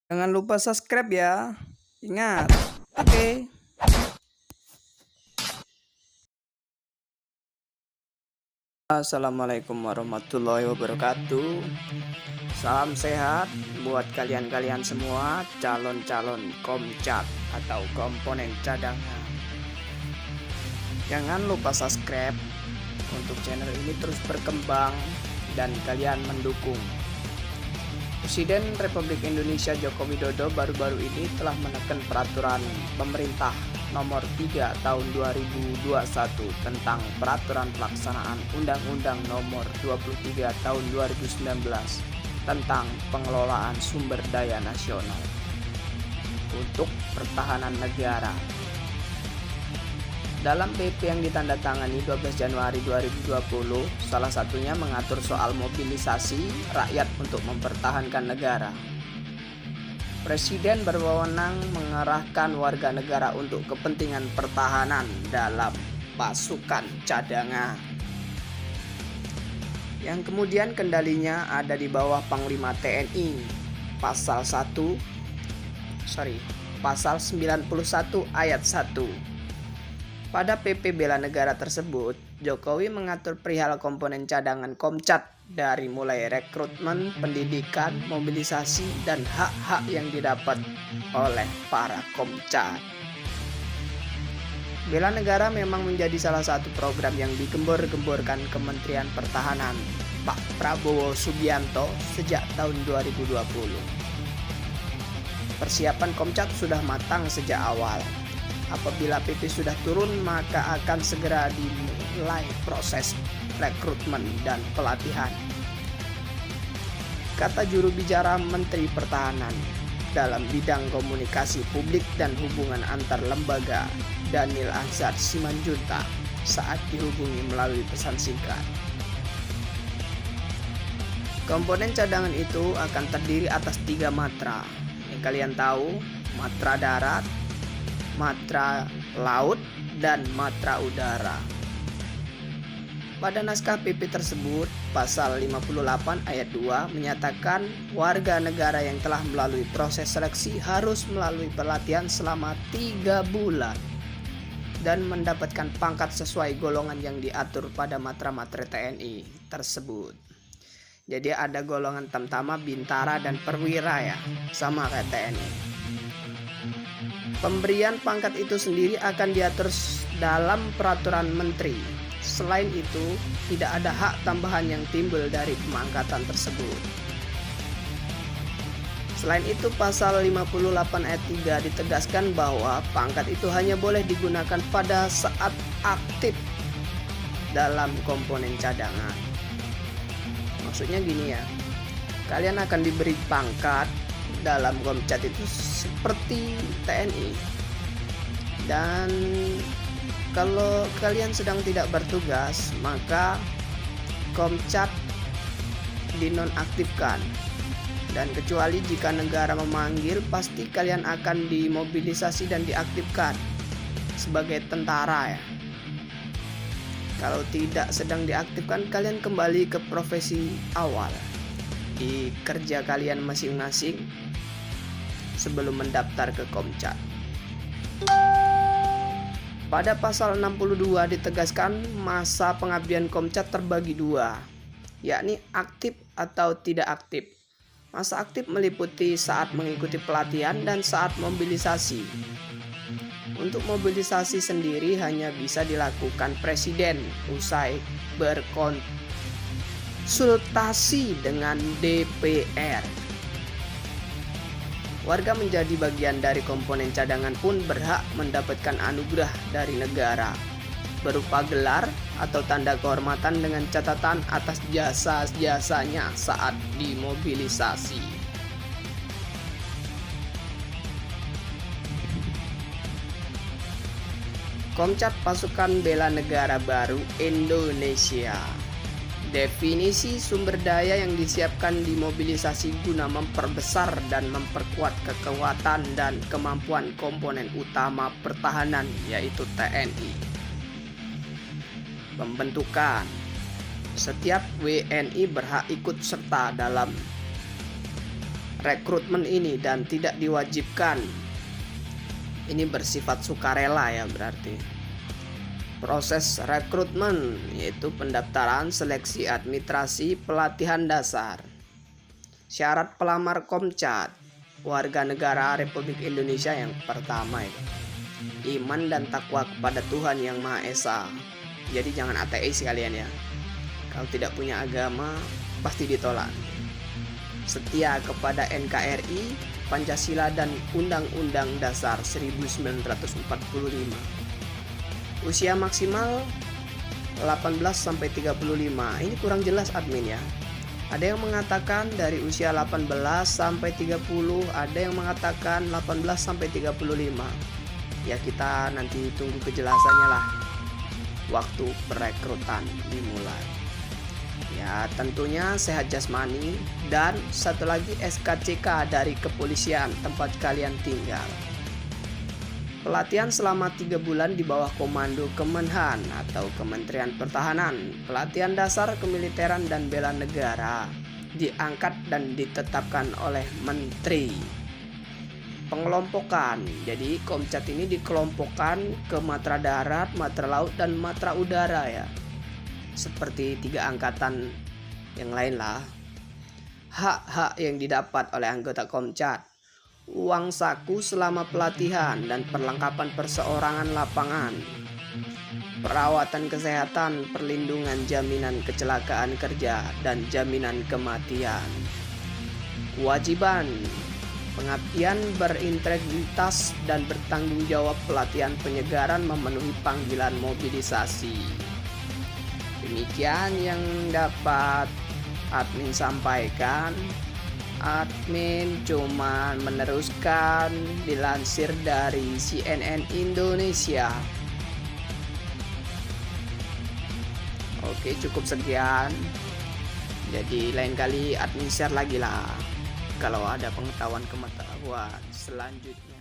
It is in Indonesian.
Jangan lupa subscribe ya. Ingat. Oke. Assalamualaikum warahmatullahi wabarakatuh. Salam sehat buat kalian-kalian semua calon-calon komcat atau komponen cadangan. Jangan lupa subscribe untuk channel ini terus berkembang dan kalian mendukung. Presiden Republik Indonesia Joko Widodo baru-baru ini telah menekan peraturan pemerintah nomor 3 tahun 2021 tentang peraturan pelaksanaan Undang-Undang nomor 23 tahun 2019 tentang pengelolaan sumber daya nasional untuk pertahanan negara. Dalam PP yang ditandatangani 12 Januari 2020, salah satunya mengatur soal mobilisasi rakyat untuk mempertahankan negara. Presiden berwenang mengerahkan warga negara untuk kepentingan pertahanan dalam pasukan cadangan, yang kemudian kendalinya ada di bawah Panglima TNI. Pasal 91 ayat 1. Pada PP Bela Negara tersebut, Jokowi mengatur perihal komponen cadangan Komcat dari mulai rekrutmen, pendidikan, mobilisasi, dan hak-hak yang didapat oleh para Komcat. Bela Negara memang menjadi salah satu program yang digembor-gemborkan Kementerian Pertahanan Pak Prabowo Subianto sejak tahun 2020. Persiapan Komcat sudah matang sejak awal. Apabila PP sudah turun, maka akan segera dimulai proses rekrutmen dan pelatihan. Kata juru bicara Menteri Pertahanan dalam bidang komunikasi publik dan hubungan antar lembaga, Daniel Anzar Simanjuntak, saat dihubungi melalui pesan singkat. Komponen cadangan itu akan terdiri atas 3 matra. Yang kalian tahu, matra darat, matra laut, dan matra udara. Pada naskah PP tersebut, pasal 58 ayat 2 menyatakan warga negara yang telah melalui proses seleksi harus melalui pelatihan selama 3 bulan dan mendapatkan pangkat sesuai golongan yang diatur pada matra-matra TNI tersebut. Jadi ada golongan Tamtama, Bintara, dan Perwira ya, sama kayak TNI. Pemberian pangkat itu sendiri akan diatur dalam peraturan menteri. Selain itu, tidak ada hak tambahan yang timbul dari pemangkatan tersebut. Selain itu, pasal 58 ayat 3 ditegaskan bahwa pangkat itu hanya boleh digunakan pada saat aktif dalam komponen cadangan. Maksudnya gini ya, kalian akan diberi pangkat dalam Komcat itu seperti TNI, dan kalau kalian sedang tidak bertugas maka Komcat dinonaktifkan, dan kecuali jika negara memanggil pasti kalian akan dimobilisasi dan diaktifkan sebagai tentara ya. Kalau tidak sedang diaktifkan, kalian kembali ke profesi awal di kerja kalian masing-masing sebelum mendaftar ke Komcat. Pada pasal 62 ditegaskan masa pengabdian Komcat terbagi 2, yakni aktif atau tidak aktif. Masa aktif meliputi saat mengikuti pelatihan dan saat mobilisasi. Untuk mobilisasi sendiri hanya bisa dilakukan Presiden usai berkonsultasi dengan DPR. Warga menjadi bagian dari komponen cadangan pun berhak mendapatkan anugerah dari negara berupa gelar atau tanda kehormatan dengan catatan atas jasa-jasanya saat dimobilisasi. Komcat Pasukan Bela Negara Baru Indonesia. Definisi sumber daya yang disiapkan dimobilisasi guna memperbesar dan memperkuat kekuatan dan kemampuan komponen utama pertahanan, yaitu TNI. Pembentukan. Setiap WNI berhak ikut serta dalam rekrutmen ini dan tidak diwajibkan. Ini bersifat sukarela ya berarti. Proses rekrutmen yaitu pendaftaran, seleksi administrasi, pelatihan dasar. Syarat pelamar Komcat, warga negara Republik Indonesia yang pertama itu iman dan takwa kepada Tuhan Yang Maha Esa. Jadi jangan ateis kalian ya. Kalau tidak punya agama pasti ditolak. Setia kepada NKRI, Pancasila dan Undang-Undang Dasar 1945. Usia maksimal 18-35. Ini kurang jelas admin ya. Ada yang mengatakan dari usia 18 sampai 30, ada yang mengatakan 18 sampai 35. Ya kita nanti tunggu kejelasannya lah waktu perekrutan dimulai. Ya tentunya sehat jasmani dan satu lagi SKCK dari kepolisian tempat kalian tinggal. Pelatihan selama 3 bulan di bawah komando Kemenhan atau Kementerian Pertahanan, pelatihan dasar kemiliteran dan bela negara, diangkat dan ditetapkan oleh Menteri. Pengelompokan, jadi Komcat ini dikelompokkan ke Matra Darat, Matra Laut, dan Matra Udara ya. Seperti 3 angkatan yang lain lah. Hak-hak yang didapat oleh anggota Komcat: uang saku selama pelatihan dan perlengkapan perseorangan lapangan, perawatan kesehatan, perlindungan, jaminan kecelakaan kerja, dan jaminan kematian. Kewajiban: pengabdian berintegritas dan bertanggung jawab, pelatihan penyegaran, memenuhi panggilan mobilisasi. Demikian yang dapat admin sampaikan. Admin cuma meneruskan dilansir dari CNN Indonesia. Oke, cukup sekian. Jadi lain kali admin share lagi lah kalau ada pengetahuan selanjutnya.